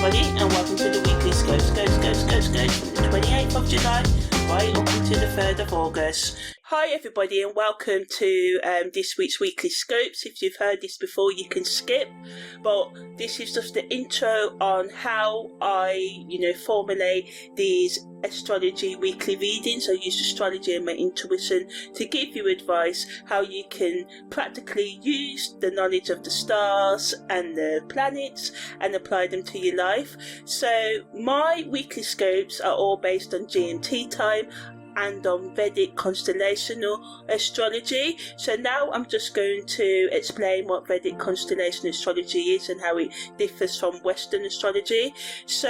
everybody, and welcome to the Weekly Scopes from the 28th of July right up until the 3rd of August. Hi everybody, and welcome to this week's Weekly Scopes. If you've heard this before, you can skip, but this is just the intro on how I, formulate these astrology weekly readings. I use astrology and my intuition to give you advice how you can practically use the knowledge of the stars and the planets and apply them to your life. So my weekly scopes are all based on GMT time and on Vedic constellational astrology. So now I'm just going to explain what Vedic constellational astrology is and how it differs from Western astrology. So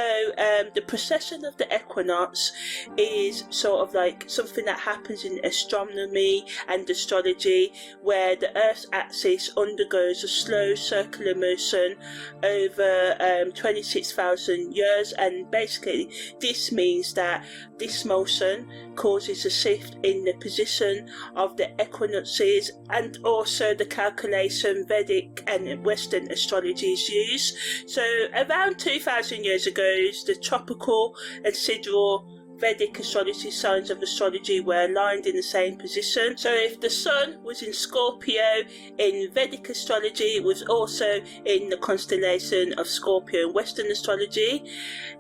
the precession of the equinox is sort of like something that happens in astronomy and astrology, where the Earth's axis undergoes a slow circular motion over 26,000 years, and basically this means that this motion causes a shift in the position of the equinoxes, and also the calculation Vedic and Western astrologies use. So around 2,000 years ago, the tropical and sidereal Vedic astrology signs of astrology were aligned in the same position. So if the Sun was in Scorpio in Vedic astrology, it was also in the constellation of Scorpio in Western astrology.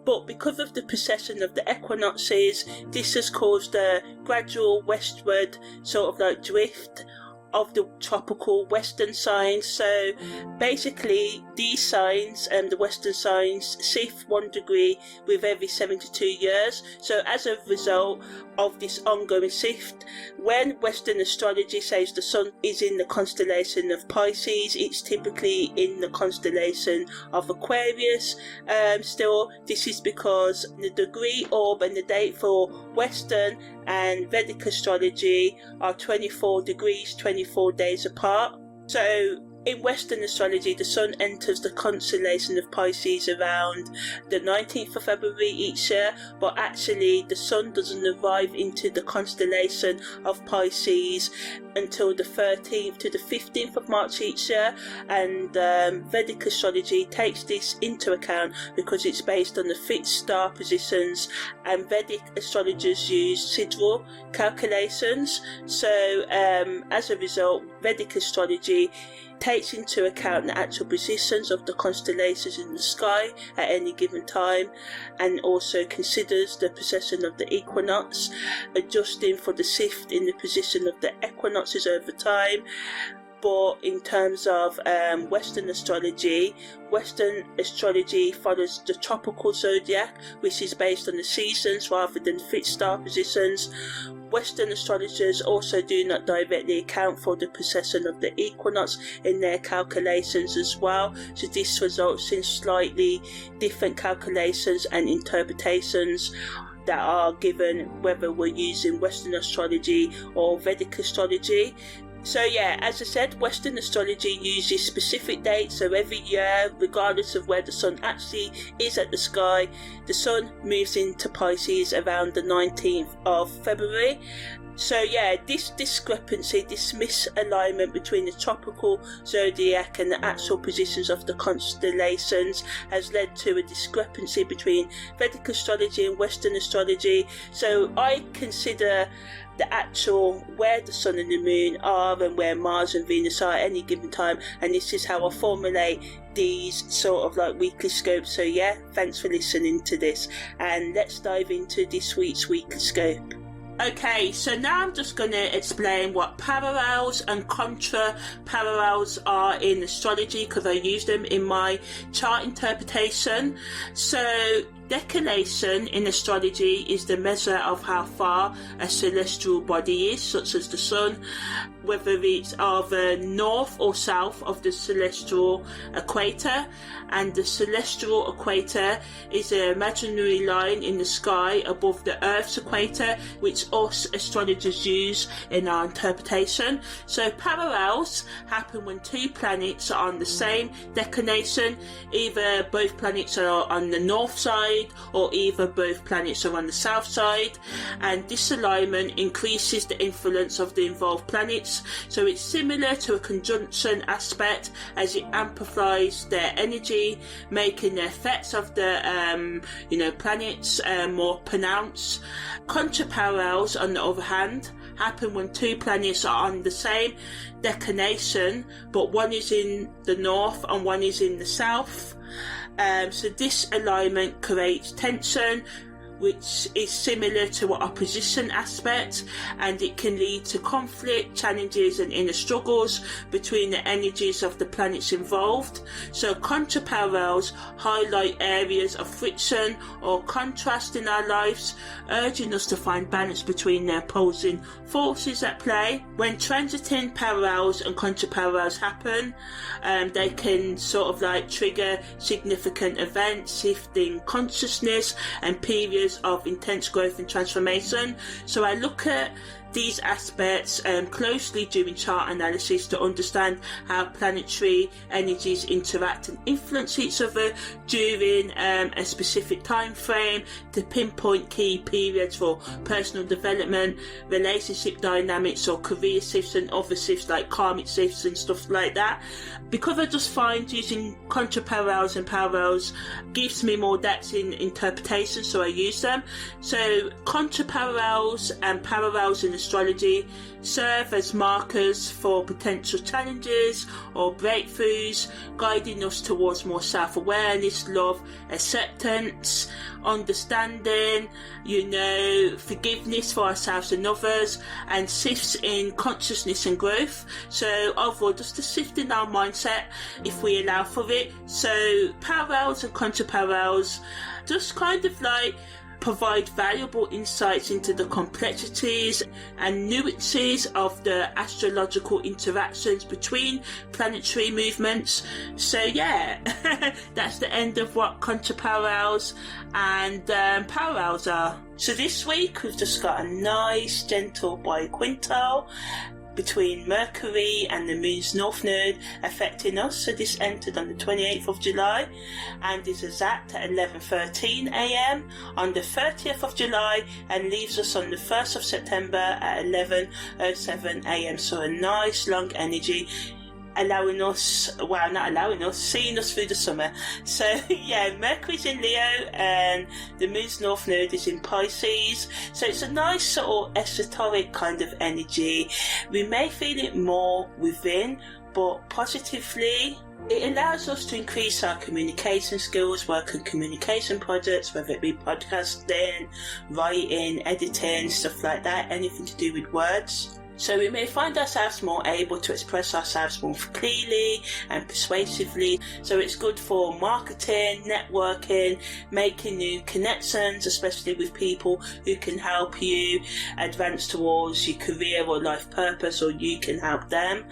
But because of the precession of the equinoxes, this has caused a gradual westward sort of like drift of the tropical Western signs. So basically these signs and the Western signs shift 1 degree with every 72 years. So as a result of this ongoing shift, when Western astrology says the Sun is in the constellation of Pisces, it's typically in the constellation of Aquarius. Still, this is because the degree, orb and the date for Western and Vedic astrology are 24 degrees, 24 days apart. So in Western astrology, the Sun enters the constellation of Pisces around the 19th of February each year, but actually the Sun doesn't arrive into the constellation of Pisces until the 13th to the 15th of March each year, and Vedic astrology takes this into account because it's based on the fixed star positions, and Vedic astrologers use sidereal calculations. So as a result, Vedic astrology takes into account the actual positions of the constellations in the sky at any given time, and also considers the precession of the equinox, adjusting for the shift in the position of the equinoxes over time. But in terms of Western astrology follows the tropical zodiac, which is based on the seasons rather than fixed star positions. Western astrologers also do not directly account for the precession of the equinox in their calculations as well, so this results in slightly different calculations and interpretations that are given whether we're using Western astrology or Vedic astrology. So yeah, as I said, Western astrology uses specific dates, so every year, regardless of where the Sun actually is at the sky, the Sun moves into Pisces around the 19th of February. So yeah, this discrepancy, this misalignment between the tropical zodiac and the actual positions of the constellations has led to a discrepancy between Vedic astrology and Western astrology. So I consider the actual where the Sun and the Moon are and where Mars and Venus are at any given time, and this is how I formulate these sort of like weekly scopes. So yeah, thanks for listening to this, and let's dive into this week's weekly scope. Okay, so now I'm just going to explain what parallels and contra-parallels are in astrology, because I use them in my chart interpretation. So declination in astrology is the measure of how far a celestial body is, such as the Sun, whether it's either north or south of the celestial equator. And the celestial equator is an imaginary line in the sky above the Earth's equator, which us astrologers use in our interpretation. So parallels happen when two planets are on the same declination. Either both planets are on the north side side, or either both planets are on the south side, and this alignment increases the influence of the involved planets. So it's similar to a conjunction aspect, as it amplifies their energy, making the effects of the planets more pronounced. Contra-parallels, on the other hand, happen when two planets are on the same declination, but one is in the north and one is in the south. So this alignment creates tension, which is similar to an opposition aspect, and it can lead to conflict, challenges and inner struggles between the energies of the planets involved. So contra-parallels highlight areas of friction or contrast in our lives, urging us to find balance between the opposing forces at play. When transiting parallels and contra-parallels happen, they can sort of like trigger significant events, shifting consciousness and periods of intense growth and transformation. So I look at these aspects closely during chart analysis to understand how planetary energies interact and influence each other during a specific time frame, to pinpoint key periods for personal development, relationship dynamics or career shifts, and other shifts like karmic shifts and stuff like that. Because I just find using contra-parallels and parallels gives me more depth in interpretation, so I use them. So contra-parallels and parallels in astrology serve as markers for potential challenges or breakthroughs, guiding us towards more self-awareness, love, acceptance, understanding, forgiveness for ourselves and others, and shifts in consciousness and growth. So overall, just a shift in our mindset if we allow for it. So parallels and contra-parallels just kind of like provide valuable insights into the complexities and nuances of the astrological interactions between planetary movements. So yeah, that's the end of what contra-parallels and parallels are. So this week we've just got a nice gentle biquintal between Mercury and the Moon's North Node affecting us. So this entered on the 28th of July and is exact at 11:13 a.m. on the 30th of July and leaves us on the 1st of September at 11:07 a.m. So a nice long energy, seeing us through the summer. So yeah, Mercury's in Leo and the Moon's North Node is in Pisces. So it's a nice sort of esoteric kind of energy. We may feel it more within, but positively. It allows us to increase our communication skills, work on communication projects, whether it be podcasting, writing, editing, stuff like that, anything to do with words. So we may find ourselves more able to express ourselves more clearly and persuasively. So it's good for marketing, networking, making new connections, especially with people who can help you advance towards your career or life purpose, or you can help them.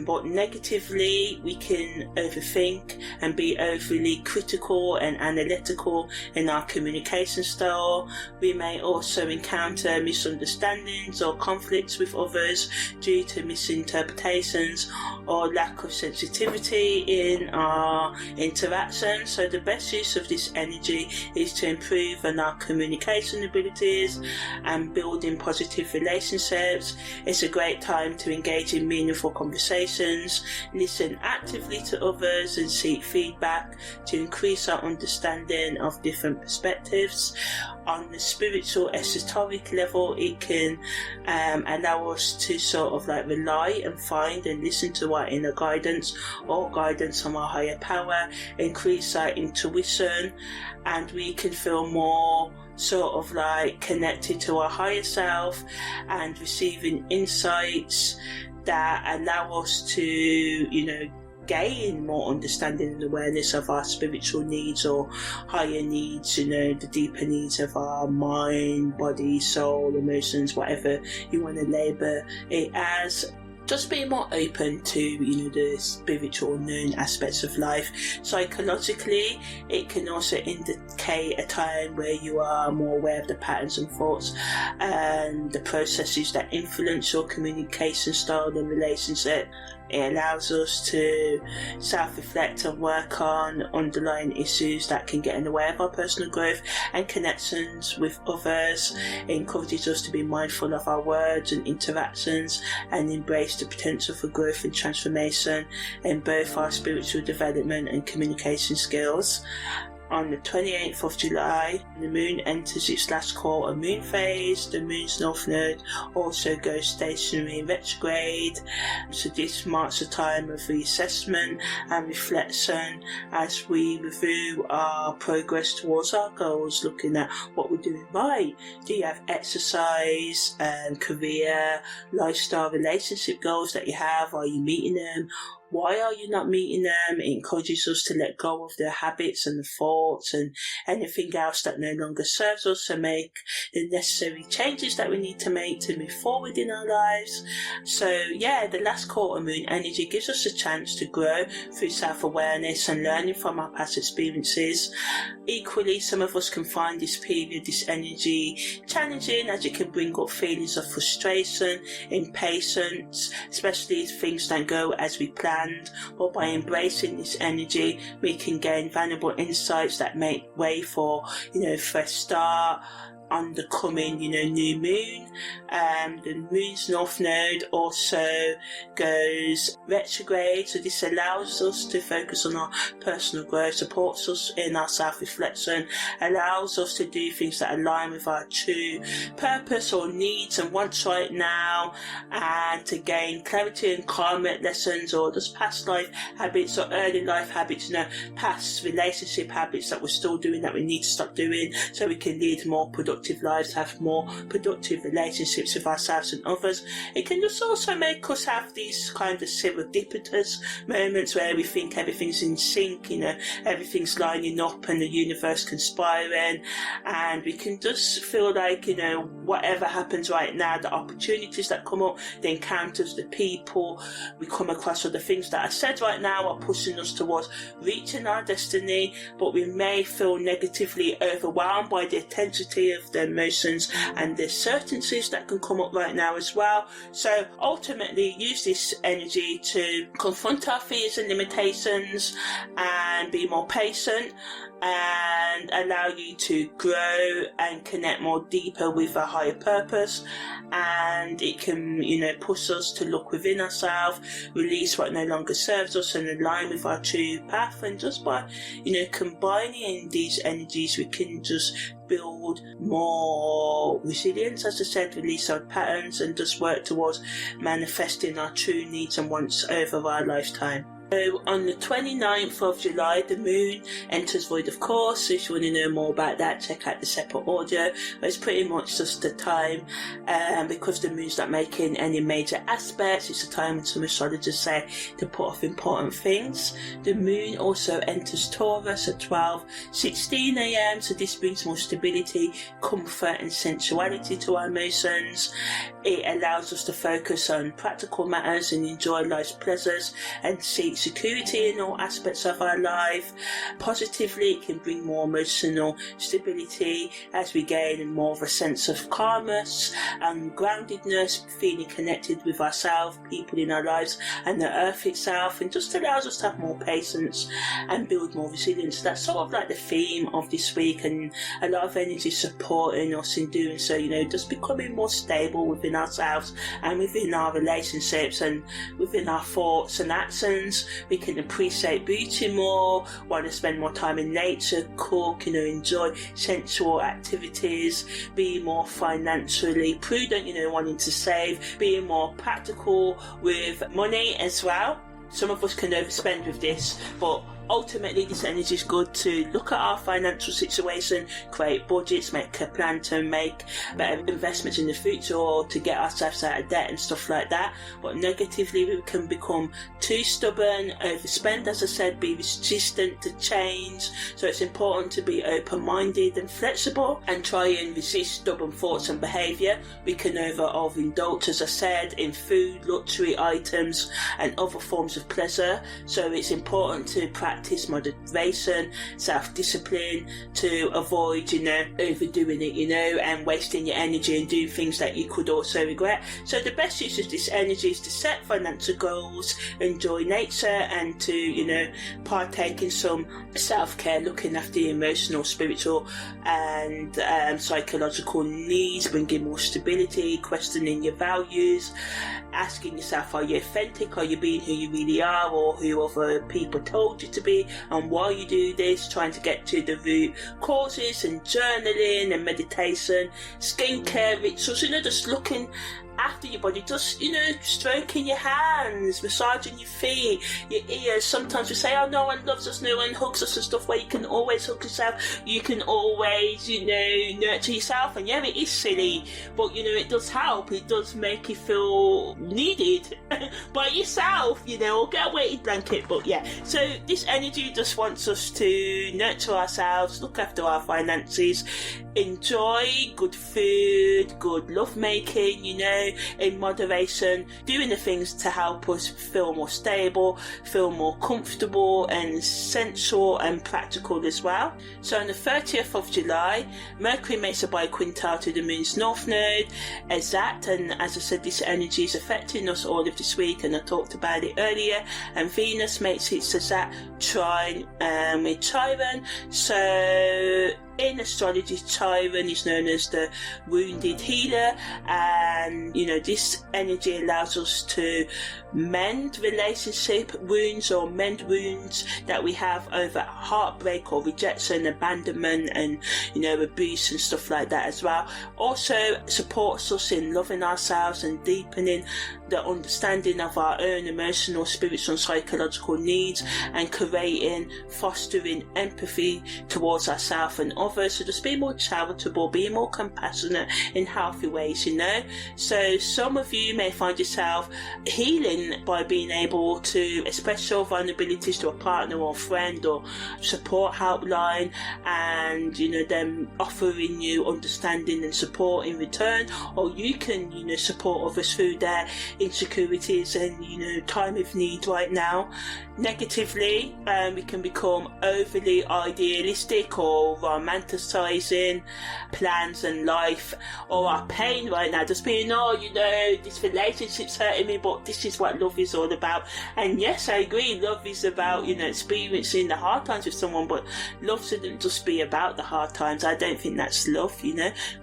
But negatively, we can overthink and be overly critical and analytical in our communication style. We may also encounter misunderstandings or conflicts with others due to misinterpretations or lack of sensitivity in our interactions. So the best use of this energy is to improve on our communication abilities and building positive relationships. It's a great time to engage in meaningful conversations, listen actively to others and seek feedback to increase our understanding of different perspectives. On the spiritual esoteric level, it can allow us to sort of like rely and find and listen to our inner guidance or guidance from our higher power, increase our intuition, and we can feel more sort of like connected to our higher self and receiving insights that allow us to, gain more understanding and awareness of our spiritual needs or higher needs, the deeper needs of our mind, body, soul, emotions, whatever you want to label it as. Just being more open to, the spiritual known aspects of life. Psychologically, it can also indicate a time where you are more aware of the patterns and thoughts and the processes that influence your communication style and relationship. It allows us to self-reflect and work on underlying issues that can get in the way of our personal growth and connections with others. It encourages us to be mindful of our words and interactions and embrace the potential for growth and transformation in both our spiritual development and communication skills. On the 28th of July, the moon enters its last quarter moon phase. The moon's north node also goes stationary in retrograde. So this marks a time of reassessment and reflection as we review our progress towards our goals, looking at what we're doing right. Do you have exercise, career, lifestyle, relationship goals that you have? Are you meeting them? Why are you not meeting them? It encourages us to let go of the habits and the thoughts and anything else that no longer serves us, and make the necessary changes that we need to make to move forward in our lives. So yeah, the last quarter moon energy gives us a chance to grow through self-awareness and learning from our past experiences. Equally, some of us can find this period, this energy, challenging, as it can bring up feelings of frustration, impatience, especially if things don't go as we planned. But by embracing this energy, we can gain valuable insights that make way for, fresh start on the coming, new moon. The moon's north node also goes retrograde, so this allows us to focus on our personal growth, supports us in our self-reflection, allows us to do things that align with our true purpose or needs and wants right now, and to gain clarity and karma lessons, or just past life habits or early life habits, past relationship habits that we're still doing that we need to stop doing, so we can lead more productive lives, have more productive relationships with ourselves and others. It can just also make us have these kind of serendipitous moments where we think everything's in sync, everything's lining up and the universe conspiring, and we can just feel like, whatever happens right now, the opportunities that come up, the encounters, the people we come across, or the things that are said right now are pushing us towards reaching our destiny, but we may feel negatively overwhelmed by the intensity of the emotions and the certainties that can come up right now as well. So ultimately, use this energy to confront our fears and limitations and be more patient, and allow you to grow and connect more deeper with a higher purpose. And it can, push us to look within ourselves, release what no longer serves us, and align with our true path. And just by, combining these energies, we can just build more resilience, as I said, release our patterns, and just work towards manifesting our true needs and wants over our lifetime. So on the 29th of July, the moon enters void of course, so if you want to know more about that, check out the separate audio. But it's pretty much just the time, because the moon's not making any major aspects, it's a time when some astrologers say to put off important things. The moon also enters Taurus at 12:16 a.m, so this brings more stability, comfort and sensuality to our emotions. It allows us to focus on practical matters and enjoy life's pleasures and seek security in all aspects of our life. Positively, it can bring more emotional stability as we gain more of a sense of calmness and groundedness, feeling connected with ourselves, people in our lives and the earth itself, and just allows us to have more patience and build more resilience. That's sort of like the theme of this week, and a lot of energy supporting us in doing so, just becoming more stable within ourselves and within our relationships and within our thoughts and actions. We can appreciate beauty more, want to spend more time in nature, cook, enjoy sensual activities, be more financially prudent, wanting to save, being more practical with money as well. Some of us can overspend with this, but ultimately this energy is good to look at our financial situation, create budgets, make a plan to make better investments in the future, or to get ourselves out of debt and stuff like that. But negatively, we can become too stubborn, overspend, as I said, be resistant to change. So it's important to be open-minded and flexible and try and resist stubborn thoughts and behaviour. We can overindulge, as I said, in food, luxury items and other forms of pleasure. So it's important to practice practice moderation, self-discipline, to avoid, overdoing it, and wasting your energy and doing things that you could also regret. So the best use of this energy is to set financial goals, enjoy nature, and to, partake in some self-care, looking after your emotional, spiritual and psychological needs, bringing more stability, questioning your values, asking yourself, are you authentic, are you being who you really are, or who other people told you to be, and why you do this, trying to get to the root causes, and journaling and meditation, skincare rituals, just looking after your body, just stroking your hands, massaging your feet, your ears. Sometimes we say, oh, no one loves us, no one hugs us and stuff, where you can always hug yourself, you can always nurture yourself. And yeah, it is silly, but it does help. It does make you feel needed by yourself, or get a weighted blanket. But yeah, so this energy just wants us to nurture ourselves, look after our finances, enjoy good food, good love making, in moderation, doing the things to help us feel more stable, feel more comfortable and sensual and practical as well. So on the 30th of July, Mercury makes a biquintile to the moon's north node, exact, and as I said, this energy is affecting us all of this week, and I talked about it earlier. And Venus makes its exact trine with Chiron. So in astrology, Chiron is known as the wounded healer, and this energy allows us to mend relationship wounds, or mend wounds that we have over heartbreak or rejection, abandonment, and abuse and stuff like that as well. Also supports us in loving ourselves and deepening the understanding of our own emotional, spiritual and psychological needs, and creating, fostering empathy towards ourselves and others. So just be more charitable, be more compassionate in healthy ways, So some of you may find yourself healing by being able to express your vulnerabilities to a partner or friend or support helpline, and them offering you understanding and support in return. Or you can support others through their insecurities and time of need right now. Negatively, we can become overly idealistic or romanticizing plans and life, or our pain right now, just being, this relationship's hurting me, but this is what love is all about. And yes, I agree, love is about experiencing the hard times with someone, but love shouldn't just be about the hard times. I don't think that's love,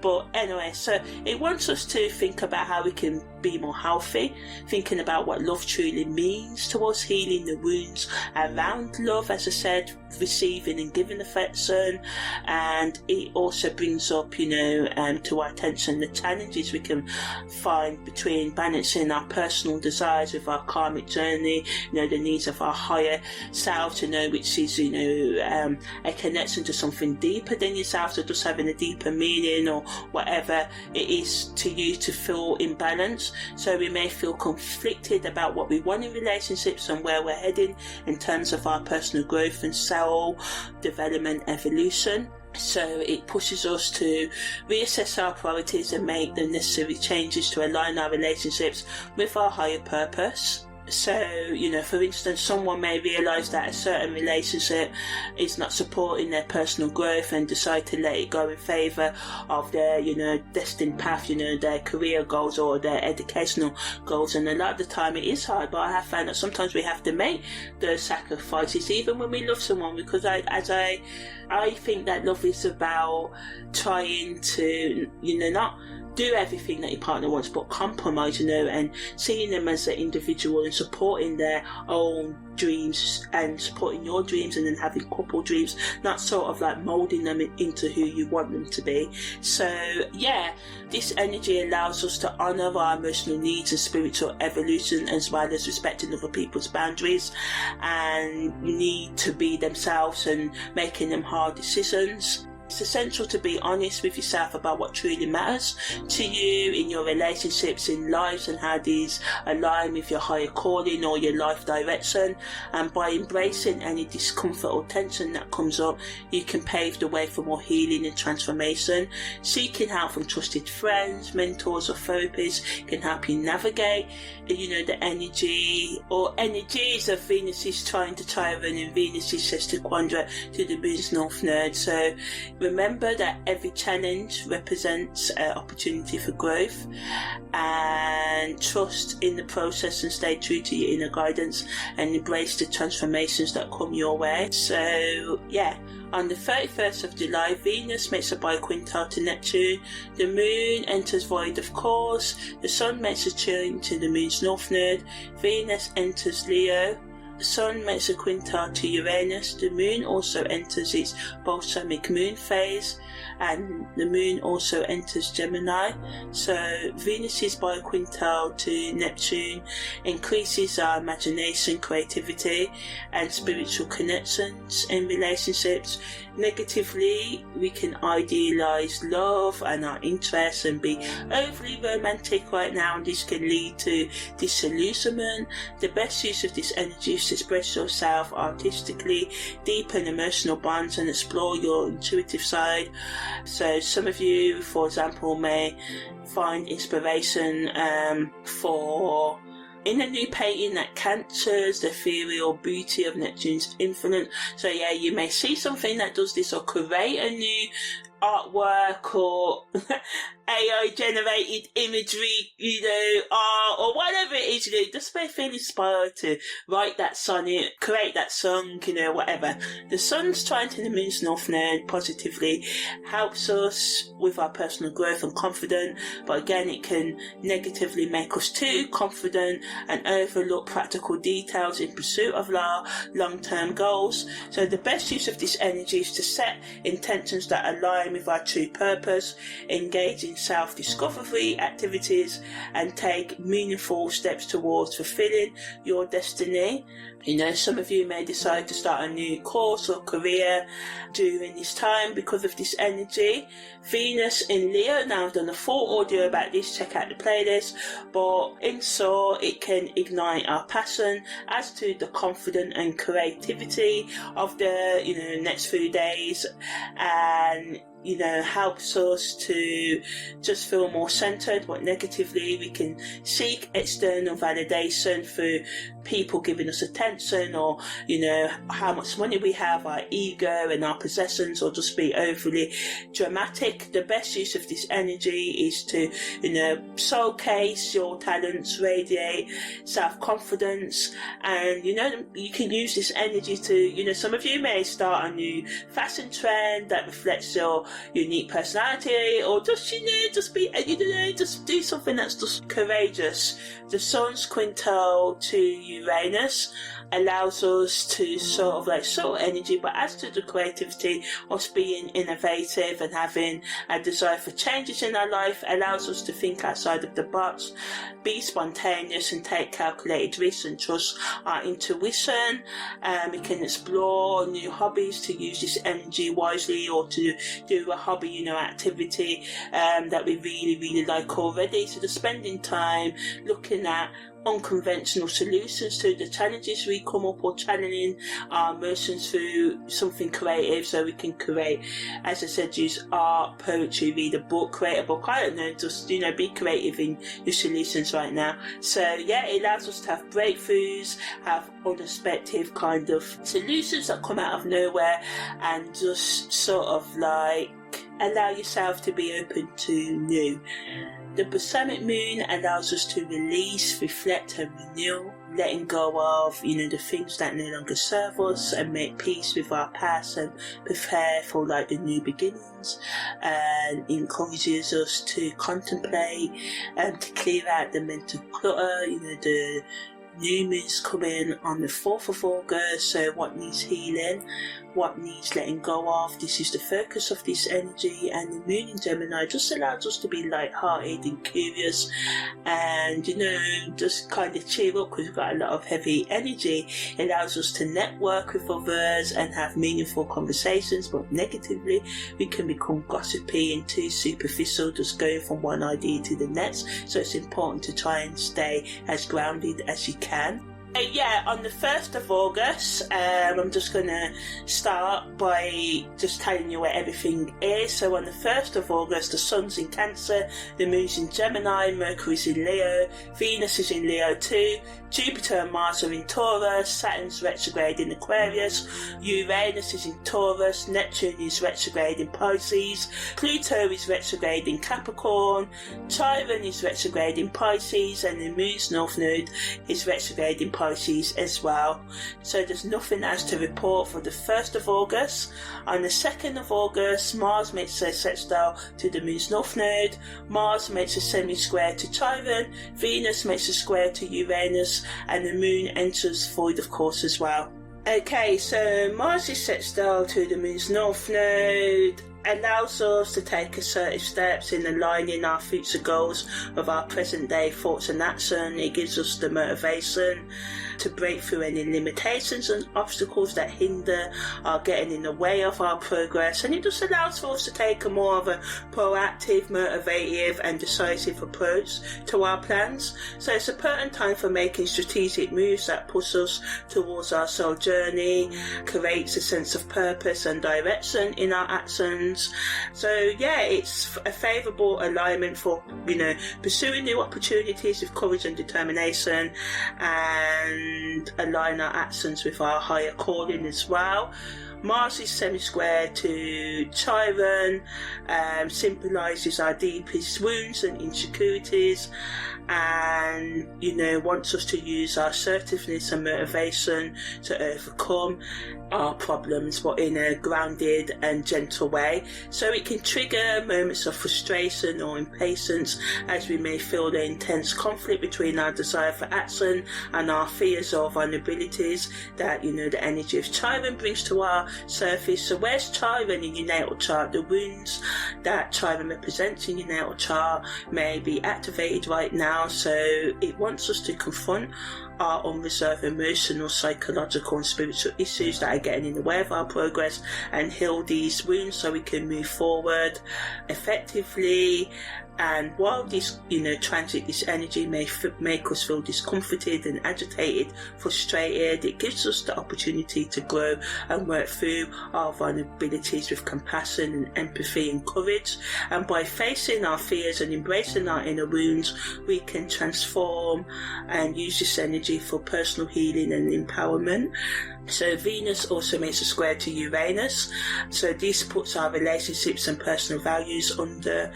but anyway, so it wants us to think about how we can be more healthy, thinking about what love truly means to us, healing the wounds around love, as I said, receiving and giving affection. And it also brings up to our attention the challenges we can find between balancing our personal desires with our karmic journey, the needs of our higher self, to know which is a connection to something deeper than yourself, so just having a deeper meaning or whatever it is to you to feel in balance. So we may feel conflicted about what we want in relationships and where we're heading in terms of our personal growth and soul development, evolution. So it pushes us to reassess our priorities and make the necessary changes to align our relationships with our higher purpose. So, for instance, someone may realise that a certain relationship is not supporting their personal growth and decide to let it go in favour of their, destined path, their career goals or their educational goals. And a lot of the time it is hard, but I have found that sometimes we have to make those sacrifices even when we love someone, because I think that love is about trying to, not do everything that your partner wants, but compromise, and seeing them as an individual and supporting their own dreams and supporting your dreams, and then having couple dreams, not sort of like moulding them into who you want them to be. So yeah, this energy allows us to honour our emotional needs and spiritual evolution, as well as respecting other people's boundaries and need to be themselves and making them hard decisions. It's essential to be honest with yourself about what truly matters to you in your relationships, in lives, and how these align with your higher calling or your life direction. And by embracing any discomfort or tension that comes up, you can pave the way for more healing and transformation. Seeking help from trusted friends, mentors or therapists can help you navigate, the energy or energies of Venus's trine to Chiron and Venus's sextile quadrat to the moon's north node. So remember that every challenge represents an opportunity for growth, and trust in the process and stay true to your inner guidance and embrace the transformations that come your way. So on the 31st of July, Venus makes a biquintile to Neptune, the moon enters void of course, the sun makes a trine to the moon's north node, Venus enters Leo, the sun makes a quintile to Uranus, the moon also enters its balsamic moon phase, and the moon also enters Gemini. So Venus's biquintile to Neptune increases our imagination, creativity and spiritual connections in relationships. Negatively, we can idealize love and our interests and be overly romantic right now, and this can lead to disillusionment. The best use of this energy is to express yourself artistically, deepen emotional bonds and explore your intuitive side. So some of you, for example, may find inspiration for in a new painting that captures the ethereal beauty of Neptune's infinite. So you may see something that does this, or create a new artwork or AI generated imagery, art or whatever it is, just may feel inspired to write that sonnet, create that song, whatever. The sun's trine to the moon's north node positively helps us with our personal growth and confidence, but again it can negatively make us too confident and overlook practical details in pursuit of our long-term goals. So the best use of this energy is to set intentions that align with our true purpose, engage in self-discovery activities and take meaningful steps towards fulfilling your destiny. Some of you may decide to start a new course or career during this time because of this energy. Venus in Leo, now I've done a full audio about this, check out the playlist, but in so it can ignite our passion as to the confidence and creativity of the next few days, and helps us to just feel more centered. But negatively, we can seek external validation through people giving us attention, or how much money we have, our ego and our possessions, or just be overly dramatic. The best use of this energy is to showcase your talents, radiate self-confidence, and you can use this energy to some of you may start a new fashion trend that reflects your unique personality, or just just do something that's just courageous. The sun's quintile to Uranus allows us to sort of energy, but as to the creativity of being innovative and having a desire for changes in our life, allows us to think outside of the box, be spontaneous and take calculated risks and trust our intuition. We can explore new hobbies to use this energy wisely, or to do a hobby, activity that we really like already. So the spending time looking at unconventional solutions to the challenges we come up, or channeling our emotions through something creative, so we can create, as I said, use art, poetry, read a book, create a book, I don't know, just be creative in your solutions right now. So it allows us to have breakthroughs, have unexpected kind of solutions that come out of nowhere, and just sort of allow yourself to be open to new. The balsamic moon allows us to release, reflect and renew, letting go of the things that no longer serve us, and make peace with our past and prepare for the new beginnings, and encourages us to contemplate and to clear out the mental clutter, the new moon's coming on the 4th of August, so what needs healing, what needs letting go of, this is the focus of this energy. And the moon in Gemini just allows us to be light-hearted and curious and, just kind of cheer up because we've got a lot of heavy energy. It allows us to network with others and have meaningful conversations, but negatively we can become gossipy and too superficial, just going from one idea to the next. So it's important to try and stay as grounded as you can. On the 1st of August, I'm just going to start by just telling you where everything is. So on the 1st of August, the Sun's in Cancer, the Moon's in Gemini, Mercury's in Leo, Venus is in Leo too, Jupiter and Mars are in Taurus, Saturn's retrograde in Aquarius, Uranus is in Taurus, Neptune is retrograde in Pisces, Pluto is retrograde in Capricorn, Chiron is retrograde in Pisces, and the Moon's North Node is retrograde in Pisces as well. So there's nothing else to report for the 1st of August. On the 2nd of August, Mars makes a sextile to the Moon's North Node, Mars makes a semi-square to Chiron, Venus makes a square to Uranus, and the Moon enters void of course as well. Okay, so Mars is sextile to the Moon's North Node allows us to take assertive steps in aligning our future goals with our present day thoughts and action. It gives us the motivation to break through any limitations and obstacles that hinder our getting in the way of our progress, and it just allows for us to take a more of a proactive, motivative and decisive approach to our plans. So it's a pertinent time for making strategic moves that push us towards our soul journey, creates a sense of purpose and direction in our actions. So it's a favourable alignment for pursuing new opportunities with courage and determination, and align our actions with our higher calling as well. Mars is semi-square to Chiron, symbolises our deepest wounds and insecurities, and wants us to use our assertiveness and motivation to overcome our problems, but in a grounded and gentle way. So it can trigger moments of frustration or impatience as we may feel the intense conflict between our desire for action and our fears or vulnerabilities that the energy of Chiron brings to our surface. So where's Chiron in your natal chart? The wounds that Chiron represents in your natal chart may be activated right now, so it wants us to confront our unreserved emotional, psychological and spiritual issues that are getting in the way of our progress and heal these wounds so we can move forward effectively. And while this, transit, this energy may make us feel discomforted and agitated, frustrated, it gives us the opportunity to grow and work through our vulnerabilities with compassion and empathy and courage. And by facing our fears and embracing our inner wounds, we can transform and use this energy for personal healing and empowerment. So Venus also makes a square to Uranus, so this puts our relationships and personal values under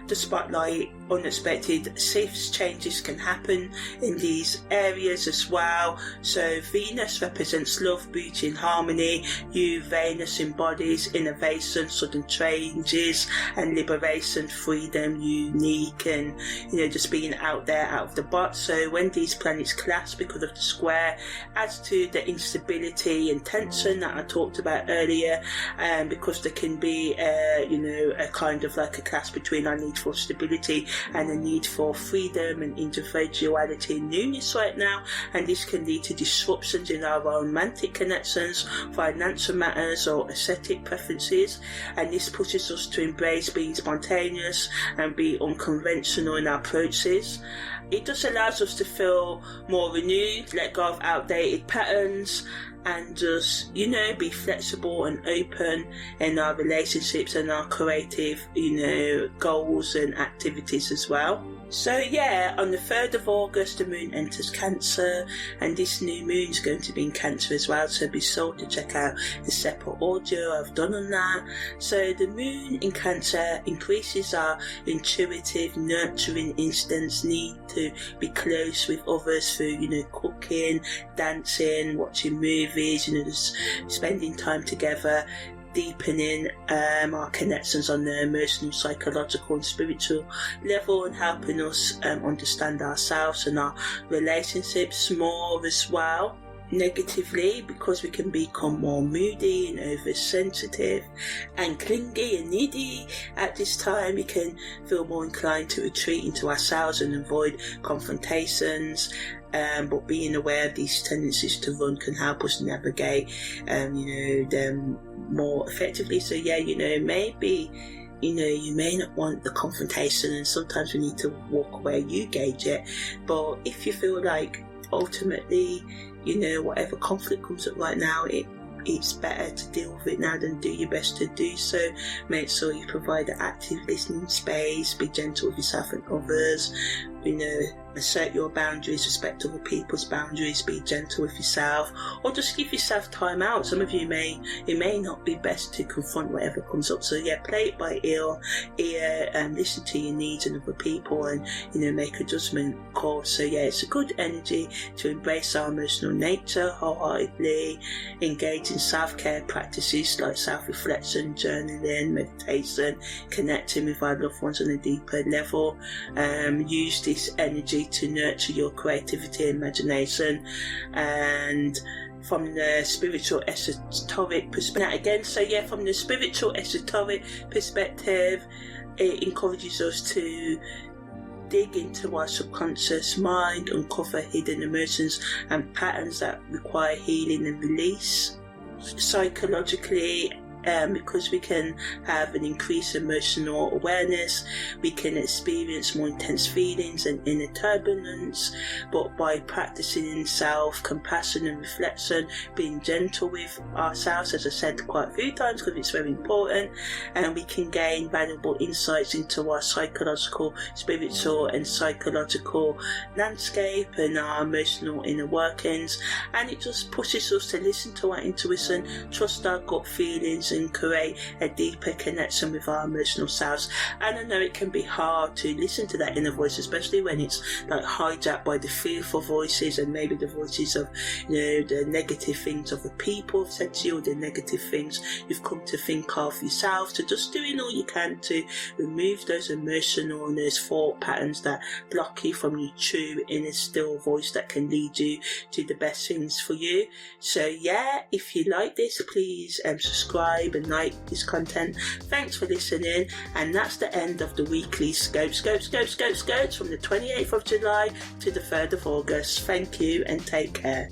the spotlight. Unexpected shifts, changes can happen in these areas as well. So Venus represents love, beauty and harmony. Uranus embodies innovation, sudden changes and liberation, freedom, unique and just being out there, out of the box. So when these planets clash because of the square, adds to the instability and tension that I talked about earlier, because there can be a kind of like a clash between our need for stability and the need for freedom and individuality and newness right now, and this can lead to disruptions in our romantic connections, financial matters or aesthetic preferences, and this pushes us to embrace being spontaneous and be unconventional in our approaches. It just allows us to feel more renewed, let go of outdated patterns, and just be flexible and open in our relationships and our creative goals and activities as well. So on the 3rd of August the moon enters Cancer, and this new moon is going to be in Cancer as well, so be sure to check out the separate audio I've done on that. So the moon in Cancer increases our intuitive, nurturing instincts, need to be close with others through cooking, dancing, watching movies, just spending time together. deepening our connections on the emotional, psychological and spiritual level, and helping us understand ourselves and our relationships more as well. Negatively, because we can become more moody and oversensitive and clingy and needy at this time, we can feel more inclined to retreat into ourselves and avoid confrontations. But being aware of these tendencies to run can help us navigate them more effectively. So maybe you may not want the confrontation, and sometimes we need to walk away. You gauge it. But if you feel like ultimately, whatever conflict comes up right now, it's better to deal with it now than do your best to do so. Make sure you provide an active listening space, be gentle with yourself and others, assert your boundaries, respect other people's boundaries, be gentle with yourself, or just give yourself time out. Some of you it may not be best to confront whatever comes up, so play it by ear and listen to your needs and other people, and make a judgment call. So it's a good energy to embrace our emotional nature wholeheartedly, engage in self-care practices like self-reflection, journaling, meditation, connecting with our loved ones on a deeper level. Use this energy to nurture your creativity and imagination, and from the spiritual esoteric perspective from the spiritual esoteric perspective, it encourages us to dig into our subconscious mind, uncover hidden emotions and patterns that require healing and release. Psychologically, because we can have an increased emotional awareness, we can experience more intense feelings and inner turbulence, but by practicing self-compassion and reflection, being gentle with ourselves, as I said quite a few times because it's very important, and we can gain valuable insights into our psychological, spiritual and psychological landscape and our emotional inner workings, and it just pushes us to listen to our intuition, trust our gut feelings and create a deeper connection with our emotional selves. And I know it can be hard to listen to that inner voice, especially when it's like hijacked by the fearful voices and maybe the voices of the negative things other people have said to you, or the negative things you've come to think of yourself. So just doing all you can to remove those emotional and those thought patterns that block you from your true inner still voice that can lead you to the best things for you. So if you like this, please subscribe and like this content. Thanks for listening, and that's the end of the weekly scopes from the 28th of July to the 3rd of August. Thank you and take care.